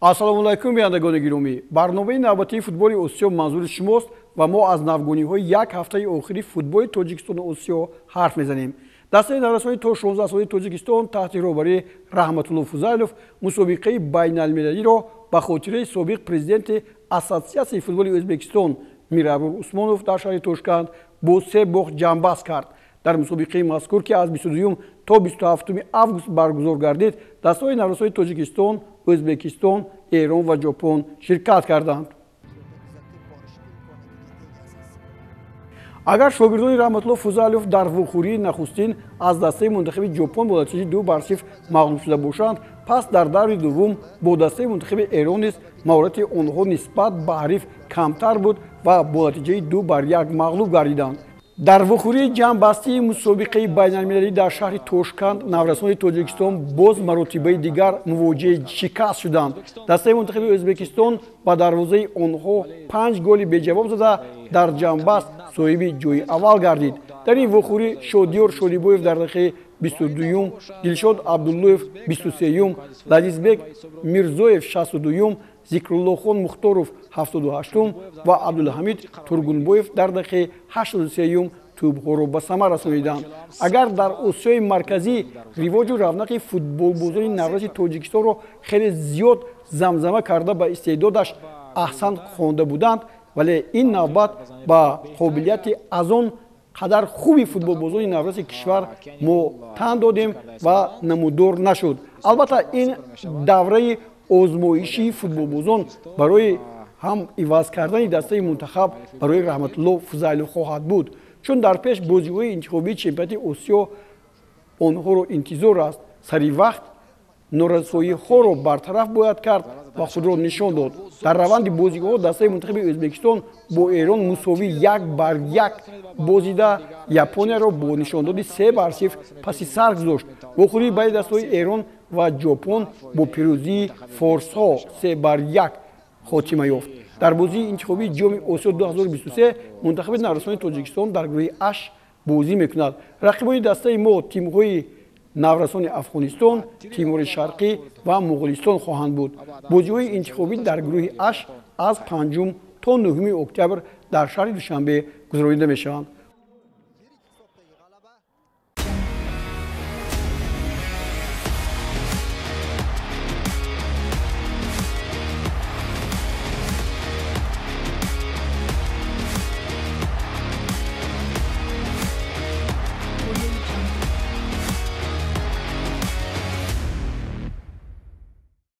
ассалому алайкум биандагони гиромӣ. барномаи навбатии футболи осиё манзури шумост ва мо аз навгониҳои як ҳафтаи охири футболи тоҷикистону осиё ҳарф мезанем. дастаи наврасони то 16 солаи тоҷикистон таҳти роҳбарии раҳматулло фузайлов мусобиқаи байналмилалиро ба хотираи собиқ президенти ассотсиатсияи футболи ӯзбекистон мирабрур усмонов дар шаҳри тошканд бо 3 бохт ҷамъбаст кард. дар мусобиқаи мазкур ки аз 22 то 27 август баргузор гардид, дастаҳои наврасои тоҷикистон, ӯзбекистон, эрон ва ҷопон ширкат карданд. агар шогирдони раҳматулло фузайлов дар вохӯрии нахустин аз дастаи мунтахаби ҷопон бо натиҷаи 2-0 мағлуб шуда бошанд, пас дар даври дуввум бо дастаи мунтахаби эрон низ маҳорати онҳо нисбат ба ҳариф камтар буд ва бо натиҷаи 2-1 мағлуб гардиданд. дар вохӯрии ҷамъбастии мусобиқаи байналмилалӣ дар шаҳри тошканд наврасони тоҷикистон боз маротибаи дигар мувоҷиҳи шикаст шуданд. дастаи мунтахаби ӯзбекистон ба дарвозаи онҳо 5 голи беҷавоб зада дар ҷамъбаст соҳиби ҷойи аввал гардид. дар ин вохӯрӣ шодиёр шодибоев дар дақиқаи 22, дилшод абдуллоев 23, лазизбек мирзоев 62, зикруллохон мухторов 78 ва абдулҳамид тургунбоев дар дақиқаи 83 тӯбҳоро ба самар расониданд. агар дар осиёи марказӣ ривоҷу равнақи футболбозони навраси тоҷикистонро хеле зиёд замзама карда ба истеъдодаш аҳсан хонда буданд, вале ин навбат ба қобилияти аз он қадар хуби футболбозони навраси кишвар мо тан додем ва намудор нашуд. албатта ин давраи озмоишии футболбозон барои ҳам иваз кардани дастаи мунтахаб барои раҳматулло фузайлов хоҳад буд, чун дар пеш бозиҳои интихобии чемпионати осиё онҳоро интизор аст. сари вақт норасоиҳоро бартараф бояд кард ва худро нишон дод. дар раванди бозиҳо дастаи мунтахаби ӯзбекистон бо эрон мусовӣ 1-1 бозида японияро бо нишондоди 3-0 паси сар гузошт. вохӯрии байни дастаҳои эрон ва ҷопон бо пирӯзии форсҳо 3-1 хотима ёфт. дар бозии интихобии ҷоми осиё 2023 мунтахаби наврасони тоҷикистон дар гурӯҳи H бозӣ мекунад. рақибони дастаи мо тимҳои наврасони афғонистон, тимори шарқӣ ва муғулистон хоҳанд буд. бозиҳои интихобӣ дар гурӯҳи H аз 5 то 9 октябр дар шаҳри душанбе гузаронида мешаванд.